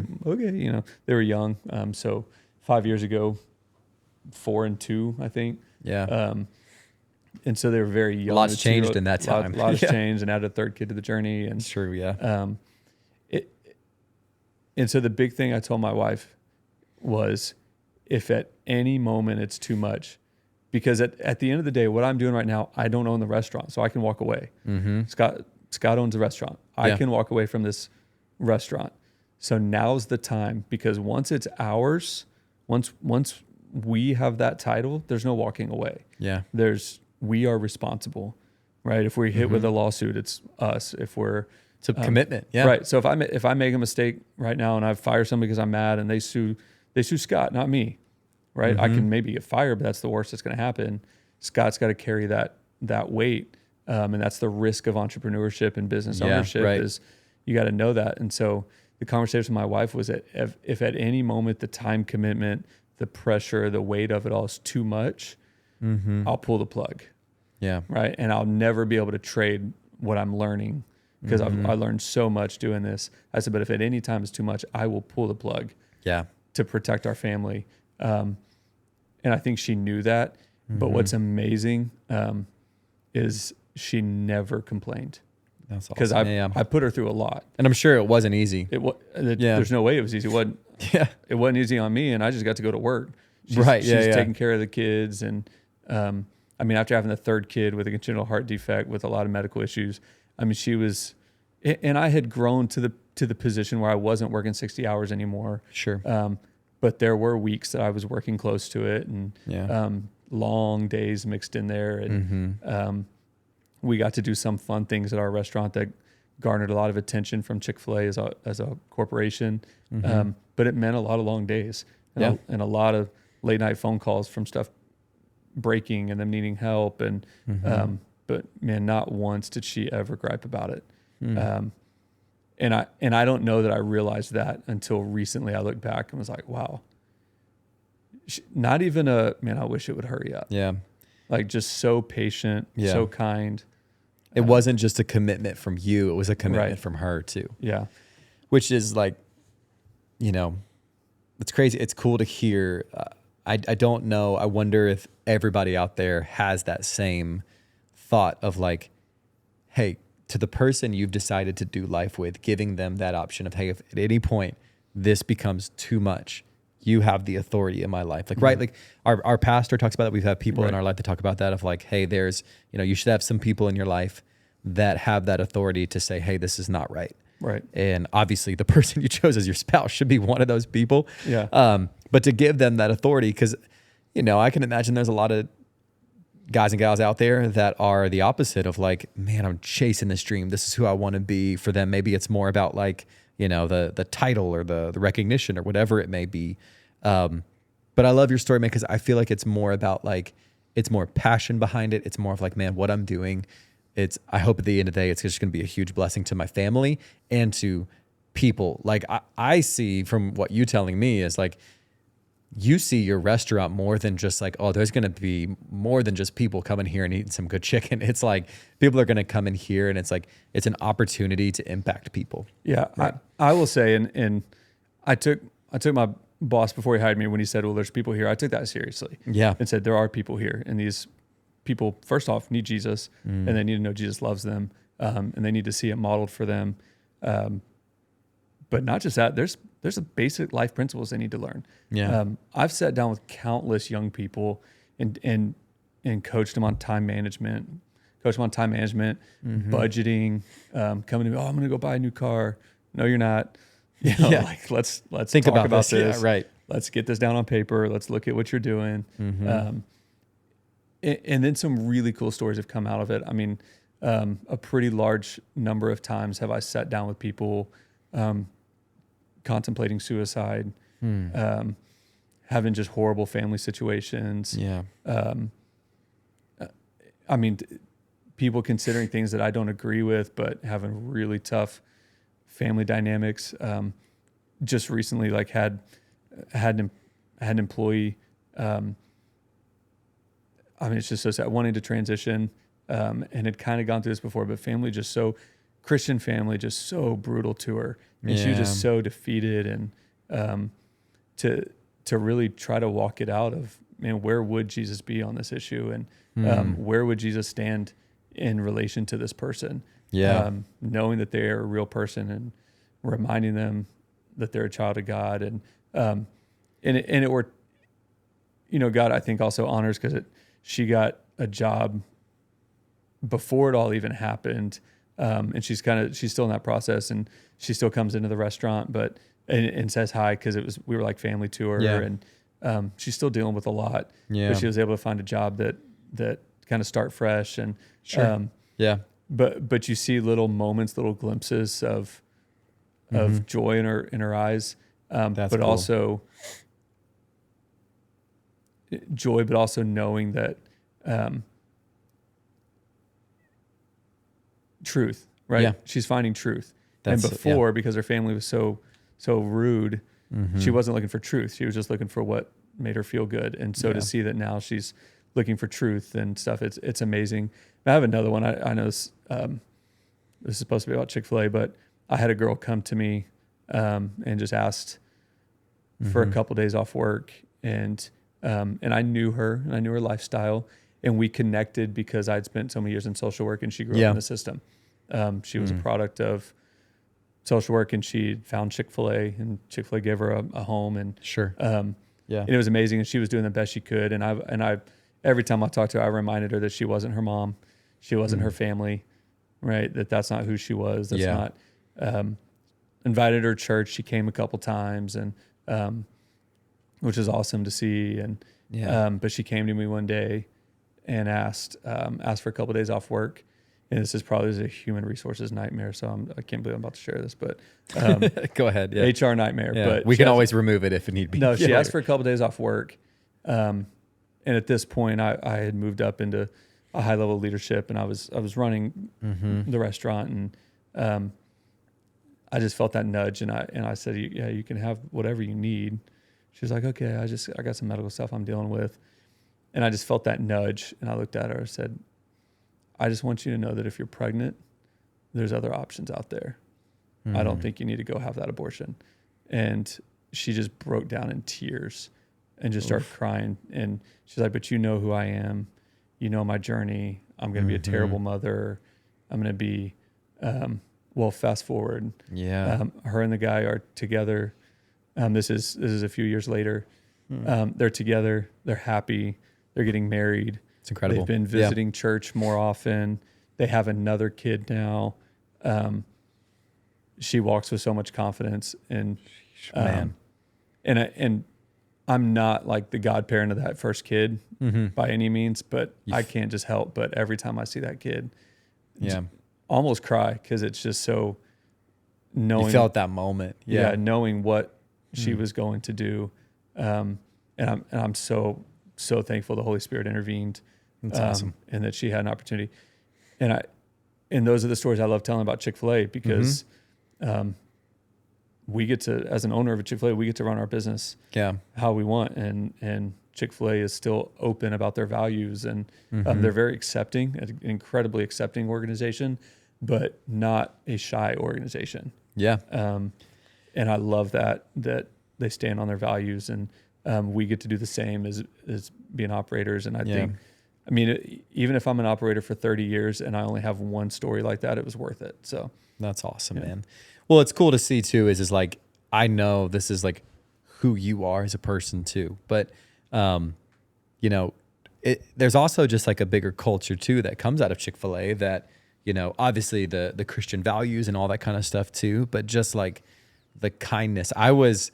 were young. So 5 years ago, 4 and 2, I think. Yeah. And so they were very young. Lots changed in that time. A lot has changed, and added a third kid to the journey. And it's true. Yeah. And so the big thing I told my wife was, if at any moment it's too much, because at the end of the day, what I'm doing right now, I don't own the restaurant, so I can walk away. Scott owns the restaurant. I can walk away from this restaurant. So now's the time, because once it's ours, once we have that title, there's no walking away. Yeah. We are responsible, right? If we're hit with a lawsuit, it's us. If we're It's a commitment. Yeah. Right. So if I make a mistake right now and I fire somebody because I'm mad and they sue Scott, not me. Right. I can maybe get fired, but that's the worst that's going to happen. Scott's got to carry that weight. And that's the risk of entrepreneurship and business ownership is you got to know that. And so the conversation with my wife was that if at any moment the time commitment, the pressure, the weight of it all is too much, I'll pull the plug. Yeah. Right. And I'll never be able to trade what I'm learning, because I learned so much doing this. I said, but if at any time it's too much, I will pull the plug. Yeah. To protect our family. And I think she knew that. But what's amazing is she never complained. That's awesome. Because I put her through a lot. And I'm sure it wasn't easy. There's no way it was easy. It wasn't easy on me, and I just got to go to work. She's taking care of the kids. And I mean, after having the third kid with a congenital heart defect with a lot of medical issues, I mean, she was, and I had grown to the position where I wasn't working 60 hours anymore. Sure. But there were weeks that I was working close to it, and long days mixed in there. And we got to do some fun things at our restaurant that garnered a lot of attention from Chik-Fil-A as a corporation. But it meant a lot of long days and a lot of late night phone calls from stuff breaking and them needing help. And but man, not once did she ever gripe about it. And I don't know that I realized that until recently. I looked back and was like, wow, not even I wish it would hurry up. Yeah. Like, just so patient, so kind. It wasn't just a commitment from you. It was a commitment from her too. Yeah. Which is like, it's crazy. It's cool to hear. I don't know. I wonder if everybody out there has that same thought of like, hey, to the person you've decided to do life with, giving them that option of, hey, if at any point this becomes too much, you have the authority in my life. Like, right. Like our pastor talks about that. We've had people in our life that talk about that of like, hey, there's, you should have some people in your life that have that authority to say, hey, this is not right. Right. And obviously the person you chose as your spouse should be one of those people. Yeah. But to give them that authority, because, I can imagine there's a lot of guys and gals out there that are the opposite of like, man, I'm chasing this dream. This is who I want to be. For them, maybe it's more about like, you know, the title or the recognition or whatever it may be. But I love your story, man, because I feel like it's more about like, it's more passion behind it. It's more of like, man, what I'm doing. I hope at the end of the day, it's just going to be a huge blessing to my family and to people. Like I see from what you telling me is like, you see your restaurant more than just like, oh, there's going to be more than just people coming here and eating some good chicken. It's like people are going to come in here and it's like, it's an opportunity to impact people. Yeah. Right. I will say, and I took my boss before he hired me when he said, well, there's people here. I took that seriously. Yeah. And said, there are people here, and these people, first off, need Jesus, and they need to know Jesus loves them, and they need to see it modeled for them. But not just that, there's a basic life principles they need to learn. Yeah. I've sat down with countless young people and coached them on time management, budgeting, coming to me, oh, I'm going to go buy a new car. No, you're not. You know, like let's think talk about this. Yeah, right. Let's get this down on paper. Let's look at what you're doing. And then some really cool stories have come out of it. I mean, a pretty large number of times have I sat down with people contemplating suicide, having just horrible family situations. Yeah. I mean, people considering things that I don't agree with, but having really tough family dynamics. Just recently, like had an employee. I mean, it's just so sad, wanting to transition, and had kind of gone through this before, but Christian family, just so brutal to her, and she was just so defeated, and to really try to walk it out of, man, where would Jesus be on this issue, and where would Jesus stand in relation to this person? Knowing that they are a real person and reminding them that they're a child of God, and it were, you know, God, I think also honors, because she got a job before it all even happened, and she's still in that process, and she still comes into the restaurant, but and says hi, because we were like family to her, and she's still dealing with a lot, but she was able to find a job that kind of start fresh, and but you see little moments, little glimpses of joy in her eyes, but cool. Also joy, but also knowing that truth, right? Yeah. She's finding truth. And before, because her family was so rude, she wasn't looking for truth. She was just looking for what made her feel good. And so to see that now she's looking for truth and stuff, it's amazing. I have another one. I know this is supposed to be about Chik-Fil-A, but I had a girl come to me and just asked for a couple days off work, and I knew her, and I knew her lifestyle, and we connected because I'd spent so many years in social work, and she grew up in the system. She was a product of social work, and she found Chik-Fil-A, and Chik-Fil-A gave her a home, and and it was amazing, and she was doing the best she could, and I every time I talked to her, I reminded her that she wasn't her mom, she wasn't her family, right? That's not who she was. That's not. Invited her to church. She came a couple times, and which is awesome to see. And but she came to me one day and asked for a couple of days off work. And this is probably a human resources nightmare, so I can't believe I'm about to share this, but go ahead. HR nightmare. Yeah. But we can always remove it if it need be. No, she asked for a couple of days off work, and at this point, I had moved up into a high level leadership, and I was running the restaurant, and I just felt that nudge, and I said, yeah, you can have whatever you need. She was like, okay, I got some medical stuff I'm dealing with, and I just felt that nudge, and I looked at her and said, I just want you to know that if you're pregnant, there's other options out there. I don't think you need to go have that abortion. And she just broke down in tears and just started crying. And she's like, but you know who I am. You know my journey. I'm going to be a terrible mother. I'm going to be, fast forward. Yeah. Her and the guy are together. This is a few years later. They're together. They're happy. They're getting married. It's incredible. They've been visiting church more often. They have another kid now. She walks with so much confidence, and and I'm not like the godparent of that first kid by any means, but I can't just help but every time I see that kid, almost cry, because it's just so knowing. You felt that moment. Yeah, knowing what she was going to do. And I'm so thankful the Holy Spirit intervened. That's awesome. And that she had an opportunity. And those are the stories I love telling about Chick-Fil-A, because we get to, as an owner of a Chick-Fil-A, we get to run our business how we want. And Chick-Fil-A is still open about their values, and they're very accepting, an incredibly accepting organization, but not a shy organization. Yeah. And I love that they stand on their values, and we get to do the same as being operators. And I think, I mean, even if I'm an operator for 30 years and I only have one story like that, it was worth it. So that's awesome, man. Well, it's cool to see too, is like, I know this is like who you are as a person too, but, you know, there's also just like a bigger culture too that comes out of Chick-fil-A that, you know, obviously the Christian values and all that kind of stuff too, but just like the kindness. I was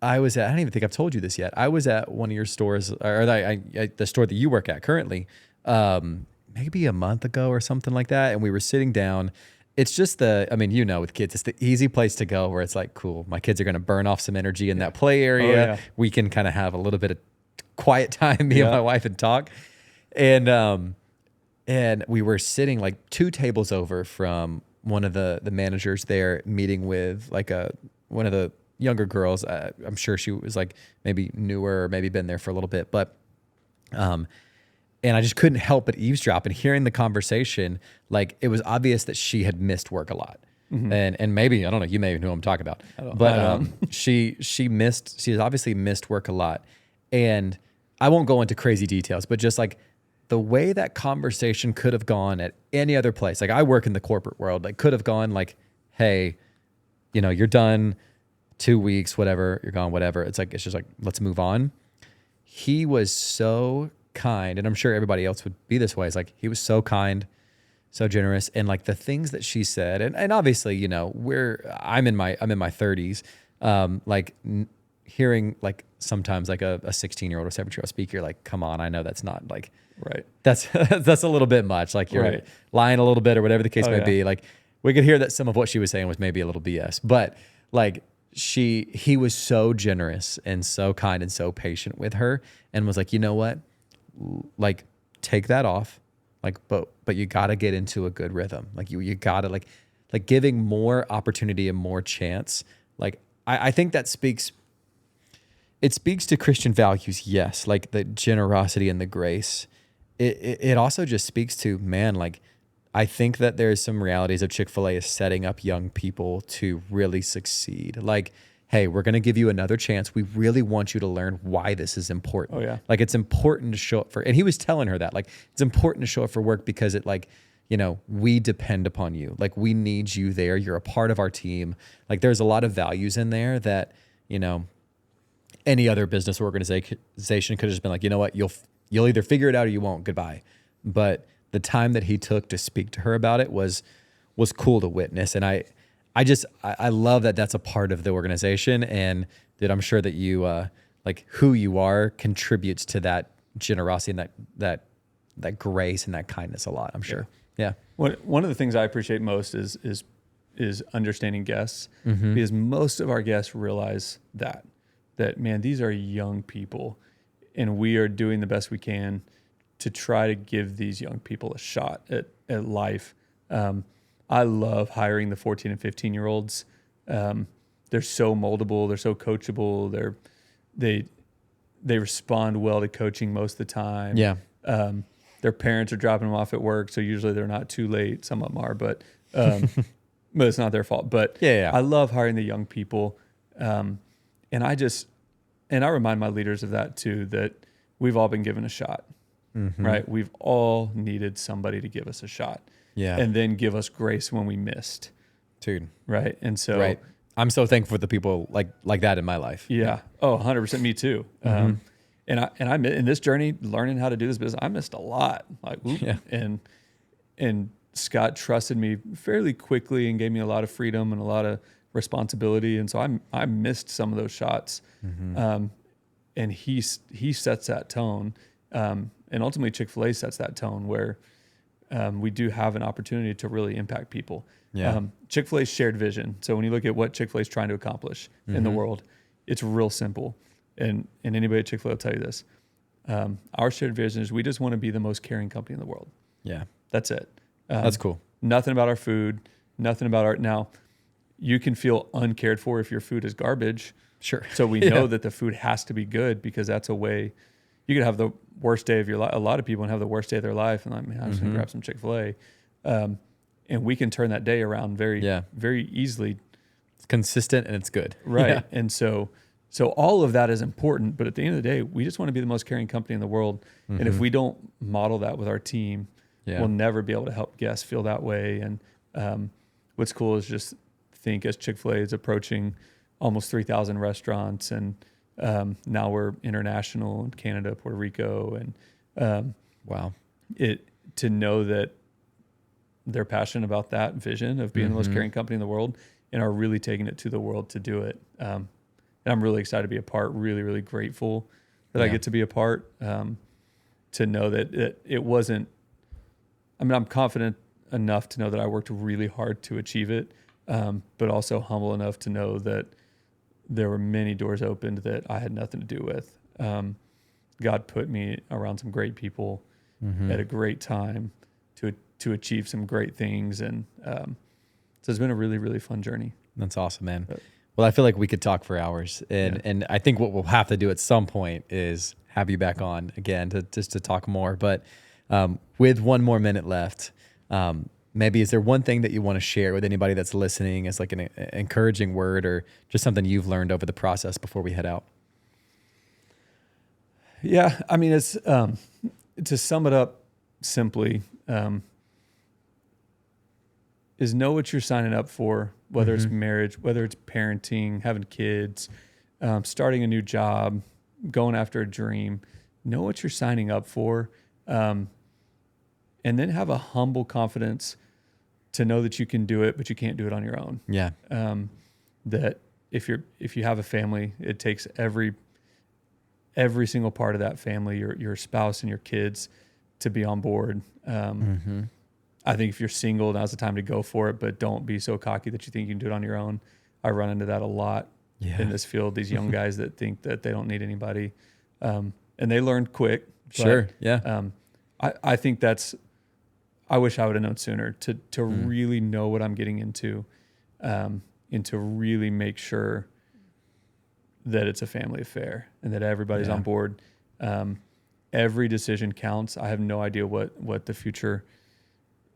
at, I don't even think I've told you this yet. I was at one of your stores, or the store that you work at currently, maybe a month ago or something like that. And we were sitting down. It's just I mean, you know, with kids, it's the easy place to go where it's like, cool, my kids are going to burn off some energy in that play area. Oh, yeah. We can kind of have a little bit of quiet time, me and my wife, and talk. And we were sitting like 2 tables over from one of the managers there, meeting with like one of the younger girls. I'm sure she was like maybe newer or maybe been there for a little bit, but, and I just couldn't help but eavesdrop and hearing the conversation. Like, it was obvious that she had missed work a lot. Mm-hmm. And maybe, I don't know, you may know who I'm talking about, but she has obviously missed work a lot. And I won't go into crazy details, but just like the way that conversation could have gone at any other place. Like, I work in the corporate world, like could have gone like, hey, you know, you're done 2 weeks, whatever, you're gone, whatever. It's just like, let's move on. He was so kind, and I'm sure everybody else would be this way. It's like, he was so kind, so generous, and like the things that she said, and obviously, you know, I'm in my 30s, hearing like sometimes like a 16-year-old or 17-year-old speak, you're like, come on, I know that's not like, right. That's a little bit much. Like, you're lying a little bit or whatever the case may be. Like, we could hear that some of what she was saying was maybe a little BS, but like he was so generous and so kind and so patient with her, and was like, you know what? Like, take that off, like, but you got to get into a good rhythm. Like, you got to like giving more opportunity and more chance. Like, I think that speaks to Christian values. Yes. Like the generosity and the grace. It also just speaks to, man, like, I think that there's some realities of Chick-fil-A is setting up young people to really succeed. Like, hey, we're going to give you another chance. We really want you to learn why this is important. Oh, yeah. Like, it's important to show up and he was telling her that, like, it's important to show up for work because it, like, you know, we depend upon you. Like, we need you there. You're a part of our team. Like, there's a lot of values in there that, you know, any other business organization could have just been like, you know what, you'll either figure it out or you won't. Goodbye. But the time that he took to speak to her about it was cool to witness. And I love that that's a part of the organization, and that I'm sure that you, like, who you are contributes to that generosity and that grace and that kindness a lot, I'm sure. Yeah. One of the things I appreciate most is understanding guests, because most of our guests realize that, man, these are young people, and we are doing the best we can to try to give these young people a shot at life. I love hiring the 14 and 15-year-olds. They're so moldable. They're so coachable. They respond well to coaching most of the time. Yeah. Their parents are dropping them off at work, so usually they're not too late. Some of them are, but it's not their fault. But I love hiring the young people. And I remind my leaders of that too, that we've all been given a shot, right? We've all needed somebody to give us a shot. Yeah. And then give us grace when we missed. Dude. Right. And so I'm so thankful for the people like that in my life. Yeah. Oh, 100%. Me too. And I in this journey, learning how to do this business, I missed a lot. Like, and Scott trusted me fairly quickly and gave me a lot of freedom and a lot of responsibility. And so I missed some of those shots. and he sets that tone. And ultimately Chick-fil-A sets that tone where we do have an opportunity to really impact people. Yeah. Chick-fil-A's shared vision. So when you look at what Chick-fil-A is trying to accomplish in the world, it's real simple. And anybody at Chick-fil-A will tell you this. Our shared vision is we just want to be the most caring company in the world. Yeah. That's it. That's cool. Nothing about our food, nothing about our, now you can feel uncared for if your food is garbage. Sure. So we know that the food has to be good, because that's a way you could have the worst day of your life. A lot of people can have the worst day of their life and like, man, I'm just gonna grab some Chick-fil-A. And we can turn that day around very easily. It's consistent and it's good. Right. Yeah. And so all of that is important, but at the end of the day, we just want to be the most caring company in the world. And if we don't model that with our team, we'll never be able to help guests feel that way. And what's cool is just think as Chick-fil-A is approaching almost 3,000 restaurants, and now we're international in Canada, Puerto Rico, and wow, to know that they're passionate about that vision of being the most caring company in the world and are really taking it to the world to do it. And I'm really excited to be a part, really, really grateful that I get to be a part, to know that it wasn't, I mean, I'm confident enough to know that I worked really hard to achieve it, but also humble enough to know that there were many doors opened that I had nothing to do with. God put me around some great people at a great time to achieve some great things. And so it's been a really, really fun journey. That's awesome, man. Well, I feel like we could talk for hours. And I think what we'll have to do at some point is have you back on again to talk more. But with one more minute left, maybe is there one thing that you want to share with anybody that's listening as like an encouraging word or just something you've learned over the process before we head out? Yeah, I mean, it's to sum it up simply, is know what you're signing up for, whether it's marriage, whether it's parenting, having kids, starting a new job, going after a dream. Know what you're signing up for, and then have a humble confidence to know that you can do it, but you can't do it on your own. Yeah. That if you have a family, it takes every single part of that family, your spouse and your kids, to be on board. I think if you're single, now's the time to go for it, but don't be so cocky that you think you can do it on your own. I run into that a lot in this field, these young guys that think that they don't need anybody. And they learn quick. Sure. Yeah. I think I wish I would have known sooner to really know what I'm getting into, and to really make sure that it's a family affair and that everybody's on board. Every decision counts. I have no idea what the future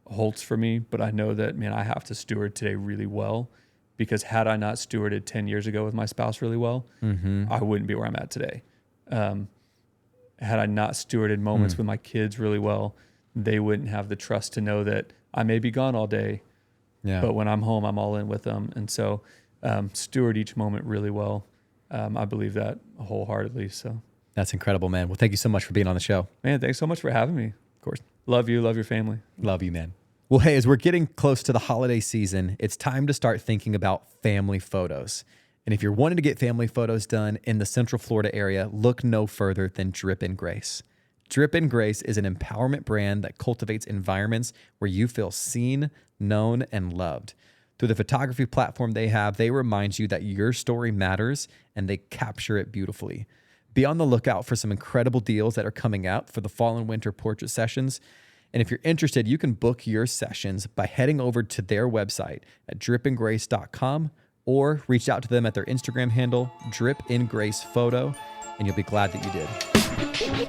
holds for me, but I know that, man, I have to steward today really well, because had I not stewarded 10 years ago with my spouse really well, I wouldn't be where I'm at today. Had I not stewarded moments with my kids really well, they wouldn't have the trust to know that I may be gone all day, but when I'm home, I'm all in with them. And so steward each moment really well. I believe that wholeheartedly. So that's incredible, man. Well, thank you so much for being on the show. Man, thanks so much for having me. Of course. Love you. Love your family. Love you, man. Well, hey, as we're getting close to the holiday season, it's time to start thinking about family photos. And if you're wanting to get family photos done in the Central Florida area, look no further than Drip & Grace. Drip & Grace is an empowerment brand that cultivates environments where you feel seen, known, and loved. Through the photography platform they have, they remind you that your story matters and they capture it beautifully. Be on the lookout for some incredible deals that are coming out for the fall and winter portrait sessions. And if you're interested, you can book your sessions by heading over to their website at dripandgrace.com or reach out to them at their Instagram handle, dripandgracephoto, and you'll be glad that you did.